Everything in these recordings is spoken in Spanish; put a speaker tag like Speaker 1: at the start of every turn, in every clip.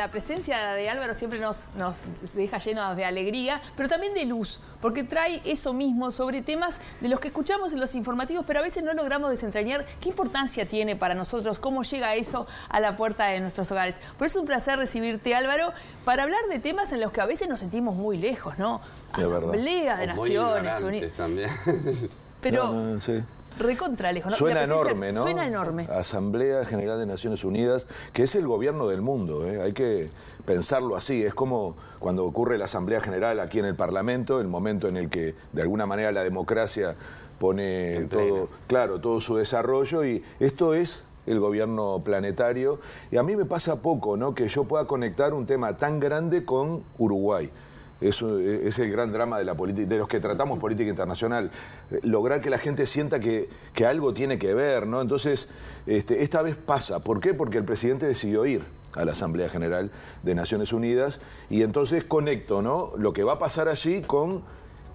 Speaker 1: la presencia de Álvaro siempre nos deja llenos de alegría, pero también de luz, porque trae eso mismo sobre temas de los que escuchamos en los informativos, pero a veces no logramos desentrañar qué importancia tiene para nosotros, cómo llega eso a la puerta de nuestros hogares. Por eso es un placer recibirte, Álvaro, para hablar de temas en los que a veces nos sentimos muy lejos, ¿no? Asamblea de Naciones Unidas. También. Pero... sí. Recontra lejos, ¿no?
Speaker 2: Suena enorme, ¿no?
Speaker 1: Suena enorme.
Speaker 2: Asamblea General de Naciones Unidas, que es el gobierno del mundo, ¿eh? Hay que pensarlo así. Es como cuando ocurre la Asamblea General aquí en el Parlamento, el momento en el que de alguna manera la democracia pone todo, claro, todo su desarrollo, y esto es el gobierno planetario. Y a mí me pasa poco, ¿no?, que yo pueda conectar un tema tan grande con Uruguay. Eso es el gran drama de la política, de los que tratamos política internacional, lograr que la gente sienta que algo tiene que ver, ¿no? Entonces, esta vez pasa. ¿Por qué? Porque el presidente decidió ir a la Asamblea General de Naciones Unidas, y entonces conecto, ¿no?, lo que va a pasar allí con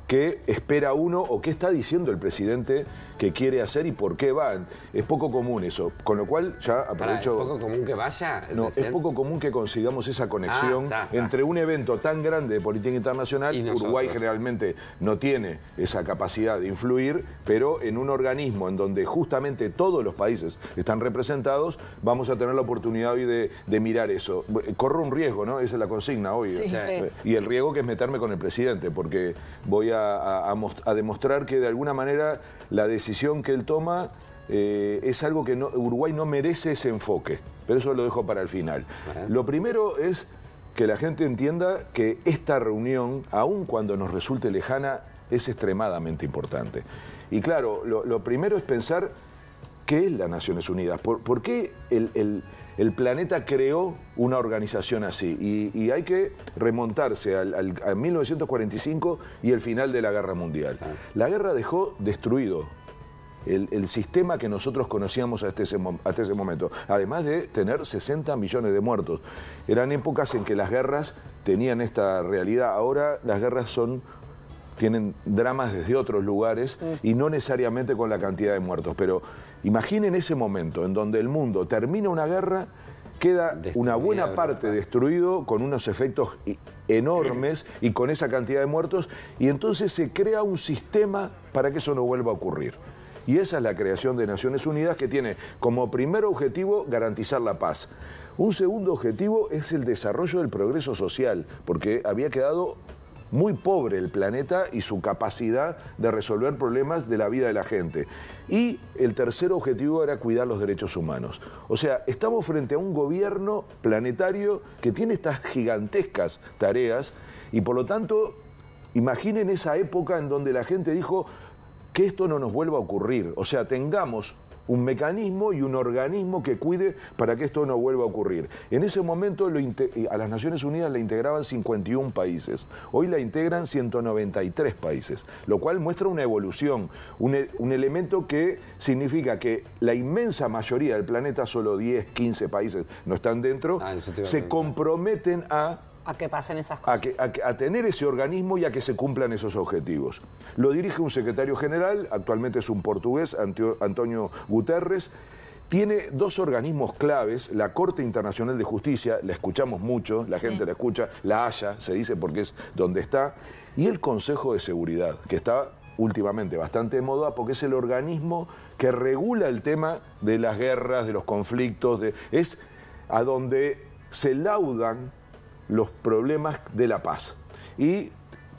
Speaker 2: qué espera uno o qué está diciendo el presidente que quiere hacer y por qué va. Es poco común eso, con lo cual ya aprovecho...
Speaker 3: ¿Es poco común que vaya?
Speaker 2: No, es poco común que consigamos esa conexión entre un evento tan grande de política internacional. Y Uruguay generalmente no tiene esa capacidad de influir, pero en un organismo en donde justamente todos los países están representados, vamos a tener la oportunidad hoy de mirar eso. Corro un riesgo, ¿no? Esa es la consigna hoy.
Speaker 1: Sí, sí.
Speaker 2: Y el riesgo que es meterme con el presidente, porque voy a demostrar que de alguna manera la decisión que él toma es algo que Uruguay no merece ese enfoque, pero eso lo dejo para el final. Lo primero es que la gente entienda que esta reunión, aun cuando nos resulte lejana, es extremadamente importante. Y claro, lo primero es pensar qué es las Naciones Unidas, por qué el planeta creó una organización así, y hay que remontarse a 1945 y el final de la Guerra Mundial. La guerra dejó destruido el sistema que nosotros conocíamos hasta ese momento, además de tener 60 millones de muertos. Eran épocas en que las guerras tenían esta realidad. Ahora las guerras tienen dramas desde otros lugares y no necesariamente con la cantidad de muertos, pero imaginen ese momento en donde el mundo termina una guerra, queda una buena parte destruido, con unos efectos enormes y con esa cantidad de muertos, y entonces se crea un sistema para que eso no vuelva a ocurrir. Y esa es la creación de Naciones Unidas, que tiene como primer objetivo garantizar la paz. Un segundo objetivo es el desarrollo del progreso social, porque había quedado muy pobre el planeta y su capacidad de resolver problemas de la vida de la gente. Y el tercer objetivo era cuidar los derechos humanos. O sea, estamos frente a un gobierno planetario que tiene estas gigantescas tareas, y por lo tanto, imaginen esa época en donde la gente dijo que esto no nos vuelva a ocurrir. O sea, tengamos un mecanismo y un organismo que cuide para que esto no vuelva a ocurrir. En ese momento a las Naciones Unidas la integraban 51 países. Hoy la integran 193 países, lo cual muestra una evolución, un elemento que significa que la inmensa mayoría del planeta, solo 10, 15 países no están dentro, se comprometen a
Speaker 4: que pasen esas cosas.
Speaker 2: A tener ese organismo y a que se cumplan esos objetivos. Lo dirige un secretario general, actualmente es un portugués, Antonio Guterres. Tiene dos organismos claves: la Corte Internacional de Justicia, la escuchamos mucho, la gente la escucha, la Haya, se dice porque es donde está, y el Consejo de Seguridad, que está últimamente bastante de moda porque es el organismo que regula el tema de las guerras, de los conflictos, es a donde se laudan los problemas de la paz. Y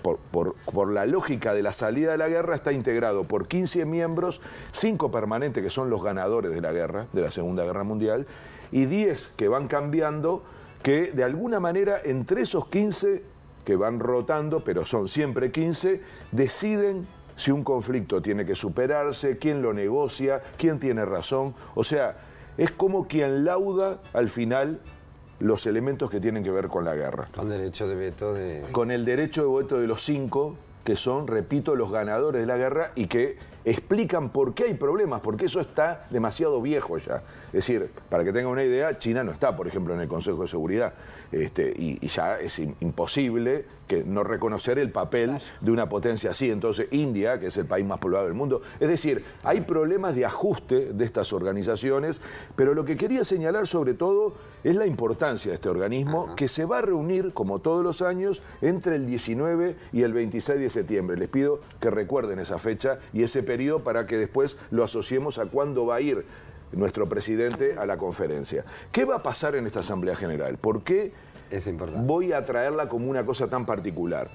Speaker 2: por la lógica de la salida de la guerra está integrado por 15 miembros, 5 permanentes que son los ganadores de la guerra, de la Segunda Guerra Mundial, y 10 que van cambiando, que de alguna manera entre esos 15 que van rotando, pero son siempre 15, deciden si un conflicto tiene que superarse, quién lo negocia, quién tiene razón. O sea, es como quien lauda al final los elementos que tienen que ver con la guerra.
Speaker 3: Con derecho de veto
Speaker 2: Con el derecho de veto de los 5, que son, repito, los ganadores de la guerra, y que explican por qué hay problemas, porque eso está demasiado viejo ya. Es decir, para que tengan una idea, China no está, por ejemplo, en el Consejo de Seguridad, y ya es imposible que no reconocer el papel de una potencia así. Entonces, India, que es el país más poblado del mundo, es decir, hay problemas de ajuste de estas organizaciones, pero lo que quería señalar sobre todo es la importancia de este organismo, que se va a reunir, como todos los años, entre el 19 y el 26 de septiembre. Les pido que recuerden esa fecha y ese periodo para que después lo asociemos a cuándo va a ir nuestro presidente a la conferencia. ¿Qué va a pasar en esta Asamblea General? ¿Por qué
Speaker 3: es importante?
Speaker 2: Voy a traerla como una cosa tan particular?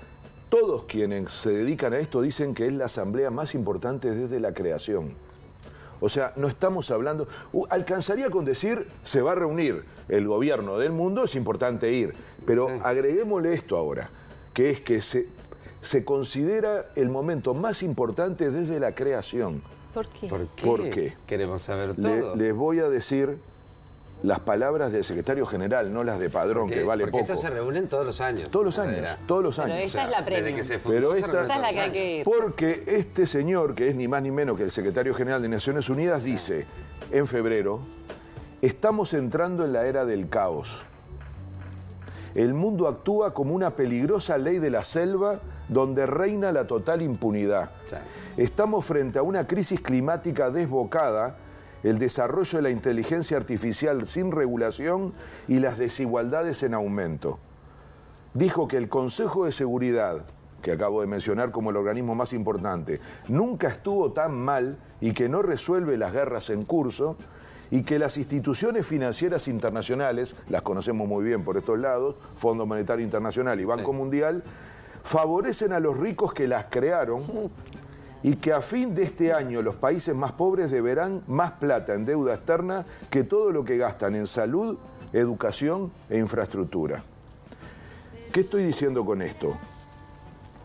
Speaker 2: Todos quienes se dedican a esto dicen que es la asamblea más importante desde la creación. O sea, no estamos hablando... alcanzaría con decir, se va a reunir el gobierno del mundo, es importante ir. Pero agreguémosle esto ahora, que es que se considera el momento más importante desde la creación.
Speaker 1: ¿Por qué?
Speaker 2: ¿Por qué?
Speaker 3: Queremos saber todo.
Speaker 2: Les voy a decir las palabras del secretario general, no las de Padrón, que vale poco.
Speaker 3: Porque estos se reúnen todos los años.
Speaker 2: Todos los años, todos los años.
Speaker 4: Pero esta es la premium.
Speaker 3: Desde que se fundó,
Speaker 2: Pero esta
Speaker 4: es la que hay que ir.
Speaker 2: Porque este señor, que es ni más ni menos que el secretario general de Naciones Unidas, dice en febrero, estamos entrando en la era del caos. El mundo actúa como una peligrosa ley de la selva donde reina la total impunidad. Estamos frente a una crisis climática desbocada, el desarrollo de la inteligencia artificial sin regulación y las desigualdades en aumento. Dijo que el Consejo de Seguridad, que acabo de mencionar como el organismo más importante, nunca estuvo tan mal y que no resuelve las guerras en curso, y que las instituciones financieras internacionales, las conocemos muy bien por estos lados, Fondo Monetario Internacional y Banco Mundial, favorecen a los ricos que las crearon, y que a fin de este año los países más pobres deberán más plata en deuda externa que todo lo que gastan en salud, educación e infraestructura. ¿Qué estoy diciendo con esto?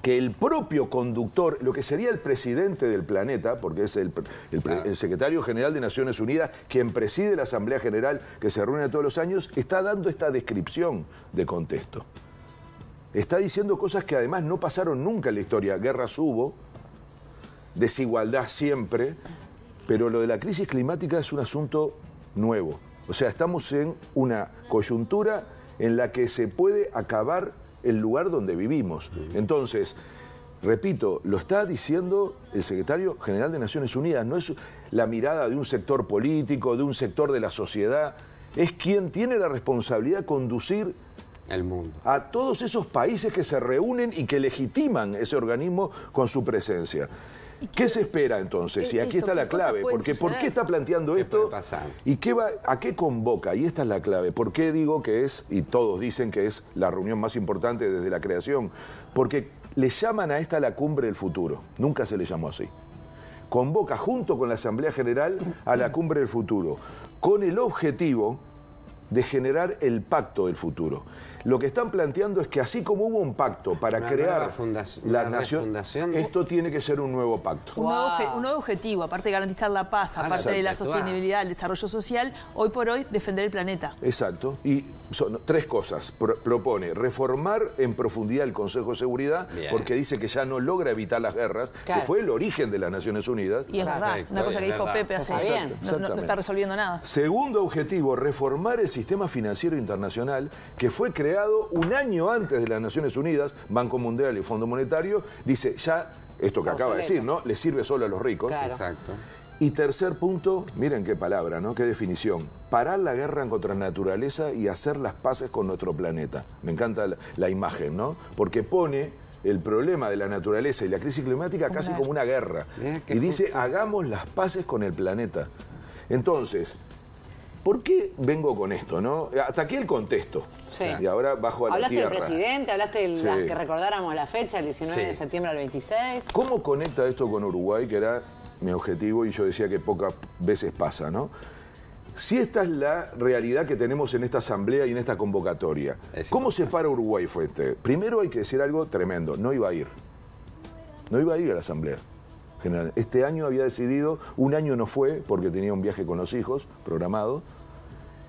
Speaker 2: Que el propio conductor, lo que sería el presidente del planeta, porque es el secretario general de Naciones Unidas, quien preside la Asamblea General que se reúne todos los años, está dando esta descripción de contexto. Está diciendo cosas que además no pasaron nunca en la historia. Guerras hubo, desigualdad siempre, pero lo de la crisis climática es un asunto nuevo. O sea, estamos en una coyuntura en la que se puede acabar el lugar donde vivimos. Entonces, repito, lo está diciendo el secretario general de Naciones Unidas, no es la mirada de un sector político, de un sector de la sociedad, es quien tiene la responsabilidad de conducir
Speaker 3: el mundo
Speaker 2: a todos esos países que se reúnen y que legitiman ese organismo con su presencia. ¿Qué se espera entonces? Y aquí está la clave, porque ¿por qué está planteando esto? ¿Y a qué convoca? Y esta es la clave. ¿Por qué digo que es, y todos dicen que es la reunión más importante desde la creación? Porque le llaman a esta la cumbre del futuro. Nunca se le llamó así. Convoca junto con la Asamblea General a la cumbre del futuro, con el objetivo de generar el pacto del futuro. Lo que están planteando es que así como hubo un pacto para crear la nación, esto tiene que ser un nuevo pacto.
Speaker 1: Un nuevo objetivo, aparte de garantizar la paz, aparte de la sostenibilidad, el desarrollo social, hoy por hoy defender el planeta.
Speaker 2: Exacto. Y son tres cosas. Propone reformar en profundidad el Consejo de Seguridad, porque dice que ya no logra evitar las guerras, que fue el origen de las Naciones Unidas.
Speaker 1: Y es verdad, una cosa que dijo Pepe hace bien. No está resolviendo nada.
Speaker 2: Segundo objetivo, reformar el sistema financiero internacional, que fue creado un año antes de las Naciones Unidas, Banco Mundial y Fondo Monetario, dice ya, esto que acaba de decir, ¿no? Le sirve solo a los ricos.
Speaker 4: Claro.
Speaker 3: Exacto.
Speaker 2: Y tercer punto, miren qué palabra, ¿no? Qué definición. Parar la guerra contra la naturaleza y hacer las paces con nuestro planeta. Me encanta la imagen, ¿no? Porque pone el problema de la naturaleza y la crisis climática casi como una guerra. Y dice, hagamos las paces con el planeta. Entonces, ¿por qué vengo con esto, no? Hasta aquí el contexto.
Speaker 4: Sí.
Speaker 2: Y ahora bajo a la tierra.
Speaker 4: Hablaste del presidente, hablaste de que recordáramos la fecha, el 19 de septiembre al 26.
Speaker 2: ¿Cómo conecta esto con Uruguay, que era mi objetivo y yo decía que pocas veces pasa, ¿no? Si esta es la realidad que tenemos en esta asamblea y en esta convocatoria, ¿cómo se para Uruguay Fuente? Primero hay que decir algo tremendo, no iba a ir. No iba a ir a la asamblea general. Este año había decidido, un año no fue porque tenía un viaje con los hijos programado,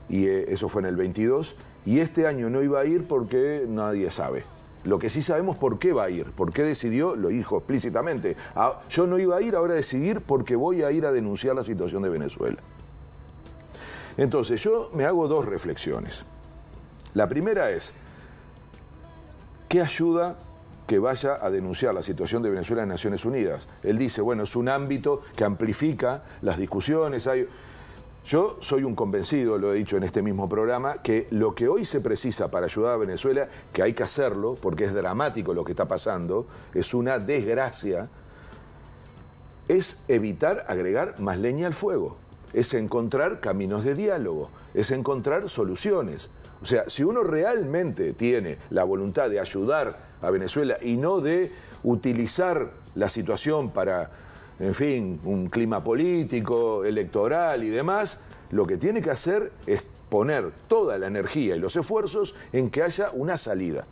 Speaker 2: y eso fue en el 22, y este año no iba a ir porque nadie sabe. Lo que sí sabemos por qué va a ir, por qué decidió, lo dijo explícitamente. Yo no iba a ir, ahora a decidir porque voy a ir a denunciar la situación de Venezuela. Entonces, yo me hago dos reflexiones. La primera es, ¿qué ayuda que vaya a denunciar la situación de Venezuela en Naciones Unidas? Él dice, bueno, es un ámbito que amplifica las discusiones. Yo soy un convencido, lo he dicho en este mismo programa, que lo que hoy se precisa para ayudar a Venezuela, que hay que hacerlo, porque es dramático lo que está pasando, es una desgracia, es evitar agregar más leña al fuego, es encontrar caminos de diálogo, es encontrar soluciones. O sea, si uno realmente tiene la voluntad de ayudar a Venezuela y no de utilizar la situación para, en fin, un clima político, electoral y demás, lo que tiene que hacer es poner toda la energía y los esfuerzos en que haya una salida.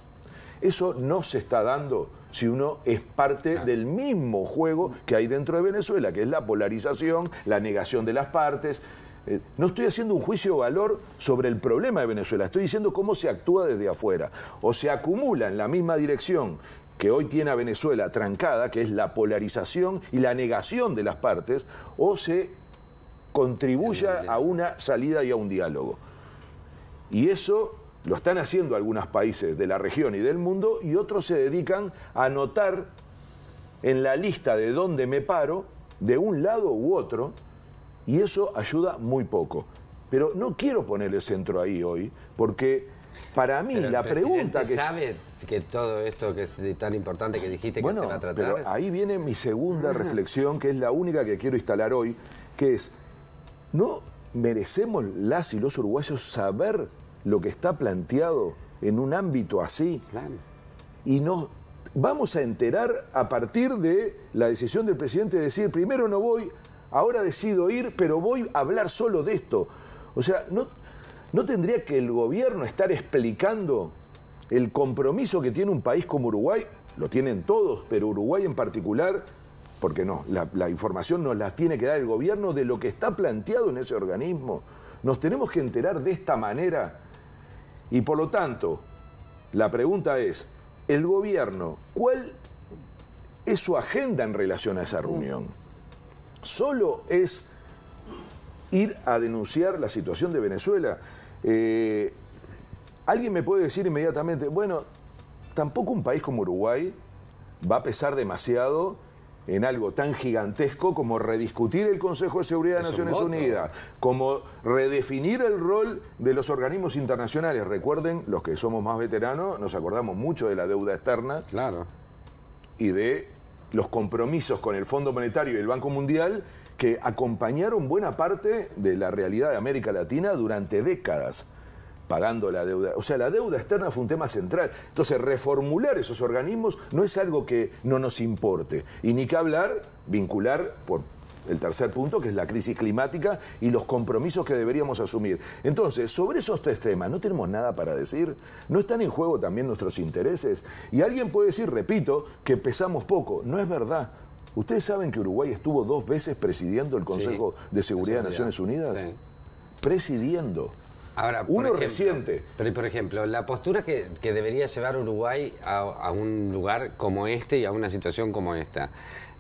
Speaker 2: Eso no se está dando si uno es parte del mismo juego que hay dentro de Venezuela, que es la polarización, la negación de las partes. No estoy haciendo un juicio de valor sobre el problema de Venezuela, estoy diciendo cómo se actúa desde afuera. O se acumula en la misma dirección que hoy tiene a Venezuela trancada, que es la polarización y la negación de las partes, o se contribuye a una salida y a un diálogo. Y eso lo están haciendo algunos países de la región y del mundo, y otros se dedican a anotar en la lista de dónde me paro, de un lado u otro, y eso ayuda muy poco. Pero no quiero poner el centro ahí hoy, porque para mí la pregunta que...
Speaker 3: ¿Sabe que todo esto que es tan importante que dijiste que se va a tratar?
Speaker 2: Pero ahí viene mi segunda reflexión, que es la única que quiero instalar hoy, que es, ¿no merecemos las y los uruguayos saber lo que está planteado en un ámbito así?
Speaker 3: Claro.
Speaker 2: Y nos vamos a enterar a partir de la decisión del presidente de decir, primero no voy, ahora decido ir, pero voy a hablar solo de esto. O sea, ¿no tendría que el gobierno estar explicando el compromiso que tiene un país como Uruguay? Lo tienen todos, pero Uruguay en particular, porque no, la información nos la tiene que dar el gobierno de lo que está planteado en ese organismo. Nos tenemos que enterar de esta manera. Y por lo tanto, la pregunta es, el gobierno, ¿cuál es su agenda en relación a esa reunión? ¿Solo es ir a denunciar la situación de Venezuela? Alguien me puede decir inmediatamente, bueno, tampoco un país como Uruguay va a pesar demasiado en algo tan gigantesco como rediscutir el Consejo de Seguridad de Naciones Unidas, como redefinir el rol de los organismos internacionales. Recuerden, los que somos más veteranos, nos acordamos mucho de la deuda externa.
Speaker 3: Claro.
Speaker 2: Y de los compromisos con el Fondo Monetario y el Banco Mundial que acompañaron buena parte de la realidad de América Latina durante décadas, pagando la deuda. O sea, la deuda externa fue un tema central. Entonces, reformular esos organismos no es algo que no nos importe. Y ni que hablar, vincular por el tercer punto, que es la crisis climática y los compromisos que deberíamos asumir. Entonces, sobre esos tres temas, ¿no tenemos nada para decir? ¿No están en juego también nuestros intereses? Y alguien puede decir, repito, que pesamos poco. No es verdad. ¿Ustedes saben que Uruguay estuvo 2 veces presidiendo el Consejo de Seguridad de Naciones Unidas?
Speaker 3: Sí.
Speaker 2: Presidiendo.
Speaker 3: Ahora,
Speaker 2: uno reciente.
Speaker 3: Pero, por ejemplo, la postura que debería llevar Uruguay a un lugar como este y a una situación como esta,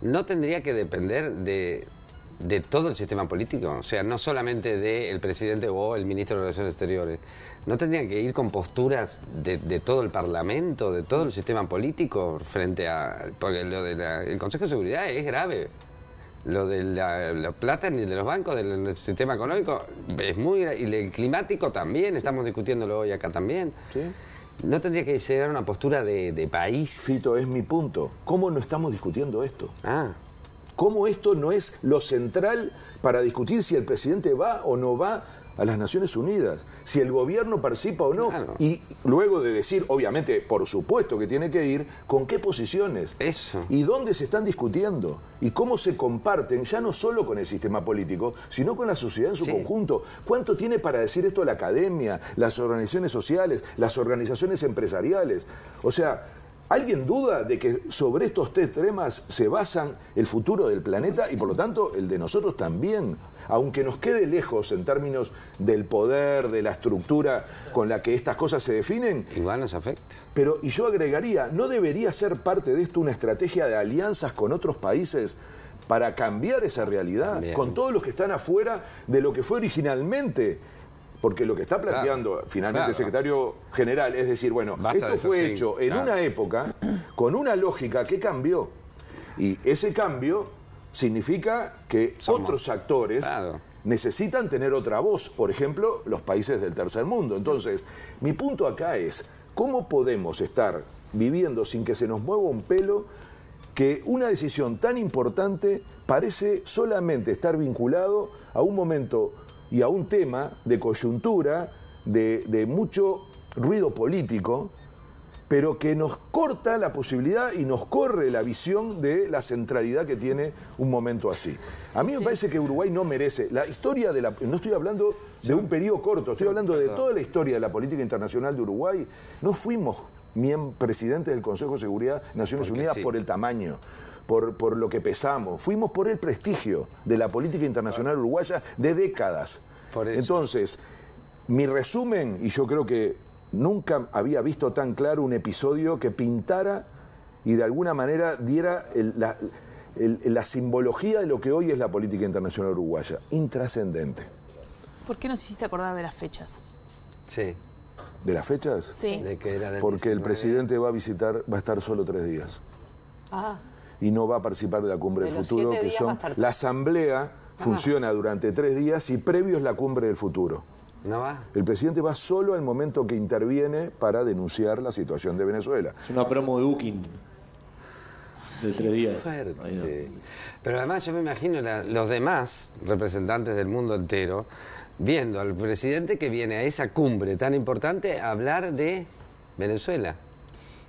Speaker 3: ¿no tendría que depender de todo el sistema político? O sea, no solamente del presidente o el ministro de Relaciones Exteriores. ¿No tendrían que ir con posturas de todo el Parlamento, de todo el sistema político frente a... Porque lo del Consejo de Seguridad es grave. Lo de la plata ni de los bancos, del sistema económico, es muy... Y el climático también, estamos discutiéndolo hoy acá también.
Speaker 2: ¿Sí?
Speaker 3: ¿No tendría que llegar a una postura de país?
Speaker 2: Fito, es mi punto. ¿Cómo no estamos discutiendo esto?
Speaker 3: Ah.
Speaker 2: ¿Cómo esto no es lo central para discutir si el presidente va o no va a las Naciones Unidas? Si el gobierno participa o no.
Speaker 3: Claro.
Speaker 2: Y luego de decir, obviamente, por supuesto que tiene que ir, ¿con qué posiciones?
Speaker 3: Eso.
Speaker 2: ¿Y dónde se están discutiendo? ¿Y cómo se comparten, ya no solo con el sistema político, sino con la sociedad en su conjunto? ¿Cuánto tiene para decir esto la academia, las organizaciones sociales, las organizaciones empresariales? O sea, ¿Alguien duda de que sobre estos 3 temas se basan el futuro del planeta y por lo tanto el de nosotros también? Aunque nos quede lejos en términos del poder, de la estructura con la que estas cosas se definen.
Speaker 3: Igual nos afecta.
Speaker 2: Pero, y yo agregaría, ¿no debería ser parte de esto una estrategia de alianzas con otros países para cambiar esa realidad? Bien. Con todos los que están afuera de lo que fue originalmente. Porque lo que está planteando finalmente el secretario general es decir, bueno, esto fue hecho en una época con una lógica que cambió. Y ese cambio significa que otros actores necesitan tener otra voz. Por ejemplo, los países del tercer mundo. Entonces, mi punto acá es, ¿cómo podemos estar viviendo sin que se nos mueva un pelo que una decisión tan importante parece solamente estar vinculado a un momento y a un tema de coyuntura, de mucho ruido político, pero que nos corta la posibilidad y nos corre la visión de la centralidad que tiene un momento así? A mí me parece que Uruguay no merece. La historia de la... No estoy hablando de un periodo corto, estoy hablando de toda la historia de la política internacional de Uruguay. No fuimos presidentes del Consejo de Seguridad de Naciones Unidas por el tamaño. Por lo que pesamos, fuimos por el prestigio de la política internacional uruguaya de décadas. Entonces, mi resumen, y yo creo que nunca había visto tan claro un episodio que pintara y de alguna manera diera la simbología de lo que hoy es la política internacional uruguaya, intrascendente.
Speaker 1: ¿Por qué nos hiciste acordar de las fechas?
Speaker 3: Sí.
Speaker 2: ¿De las fechas?
Speaker 1: Sí.
Speaker 3: De que era del
Speaker 2: Porque
Speaker 3: 19.
Speaker 2: el presidente va a estar solo 3 días. Y no va a participar de la cumbre del futuro, que son... La asamblea funciona durante 3 días y previo es la cumbre del futuro.
Speaker 3: ¿No va?
Speaker 2: El presidente va solo al momento que interviene para denunciar la situación de Venezuela.
Speaker 5: Es una promo de Booking de 3 días.
Speaker 3: Pero además yo me imagino los demás representantes del mundo entero viendo al presidente que viene a esa cumbre tan importante a hablar de Venezuela.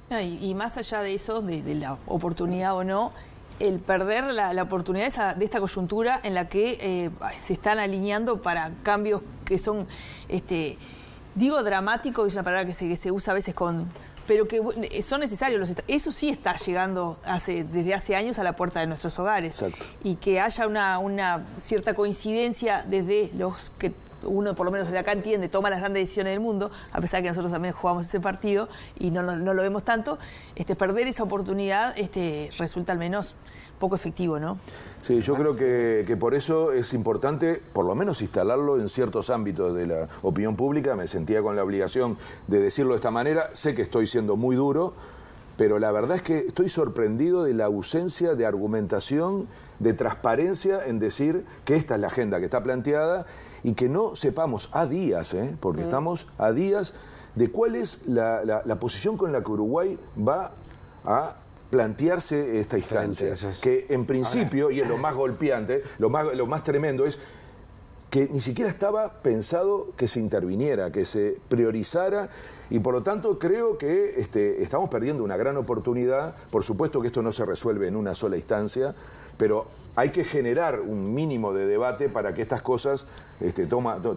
Speaker 1: No, y más allá de eso, de la oportunidad o no, el perder la oportunidad de esta coyuntura en la que se están alineando para cambios que son, digo dramático, es una palabra que se usa a veces pero que son necesarios. Eso sí está llegando desde hace años a la puerta de nuestros hogares.
Speaker 2: Exacto.
Speaker 1: Y que haya una cierta coincidencia desde los que uno, por lo menos desde acá, entiende, toma las grandes decisiones del mundo, a pesar que nosotros también jugamos ese partido y no lo vemos tanto, perder esa oportunidad resulta al menos poco efectivo, ¿no?
Speaker 2: Sí, yo creo que por eso es importante, por lo menos, instalarlo en ciertos ámbitos de la opinión pública. Me sentía con la obligación de decirlo de esta manera. Sé que estoy siendo muy duro, pero la verdad es que estoy sorprendido de la ausencia de argumentación, de transparencia en decir que esta es la agenda que está planteada y que no sepamos a días, porque estamos a días de cuál es la posición con la que Uruguay va a plantearse esta instancia, que en principio, y es lo más golpeante, lo más tremendo es que ni siquiera estaba pensado que se interviniera, que se priorizara, y por lo tanto creo que estamos perdiendo una gran oportunidad. Por supuesto que esto no se resuelve en una sola instancia, pero hay que generar un mínimo de debate para que estas cosas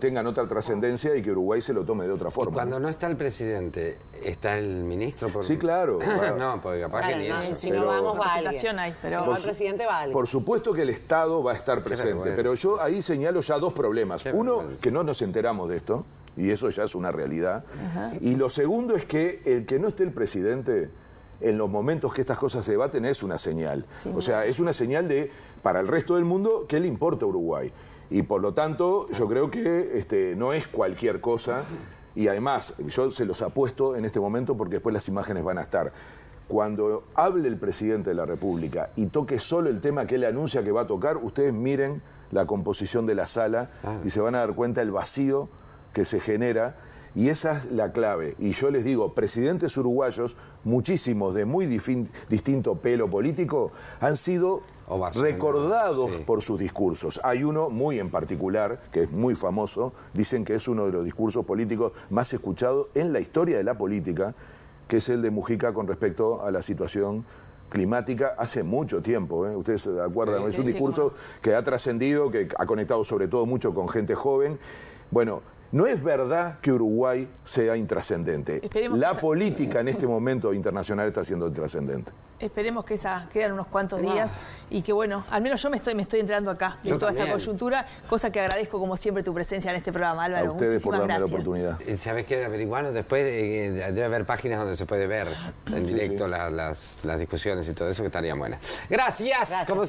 Speaker 2: tengan otra trascendencia y que Uruguay se lo tome de otra forma.
Speaker 3: Y cuando no está el presidente, ¿está el ministro?
Speaker 2: Sí, claro.
Speaker 3: No, porque capaz que ni eso.
Speaker 4: Si no vamos, va alguien.
Speaker 1: Pero
Speaker 4: si no, el presidente va alguien.
Speaker 2: Por supuesto que el Estado va a estar presente, pero yo ahí señalo ya 2 problemas. Uno, que no nos enteramos de esto, y eso ya es una realidad. Y lo segundo es que el que no esté el presidente en los momentos que estas cosas se debaten es una señal. O sea, es una señal para el resto del mundo, ¿qué le importa a Uruguay? Y por lo tanto, yo creo que no es cualquier cosa. Y además, yo se los apuesto en este momento porque después las imágenes van a estar. Cuando hable el presidente de la República y toque solo el tema que él anuncia que va a tocar, ustedes miren la composición de la sala y se van a dar cuenta del vacío que se genera. Y esa es la clave. Y yo les digo, presidentes uruguayos, muchísimos de muy distinto pelo político, han sido recordados por sus discursos. Hay uno muy en particular, que es muy famoso, dicen que es uno de los discursos políticos más escuchados en la historia de la política, que es el de Mujica con respecto a la situación climática hace mucho tiempo. Ustedes se acuerdan, es un discurso que ha trascendido, que ha conectado sobre todo mucho con gente joven. Bueno, No es verdad que Uruguay sea intrascendente. La política en este momento internacional está siendo intrascendente.
Speaker 1: Esperemos que quedan unos cuantos días y que, bueno, al menos yo me estoy enterando acá de toda esa coyuntura, cosa que agradezco como siempre tu presencia en este programa, Álvaro.
Speaker 2: A ustedes por darme la oportunidad.
Speaker 3: ¿Sabes qué? Averiguando después, debe haber páginas donde se puede ver en directo las discusiones y todo eso, que estarían buenas. Gracias. Como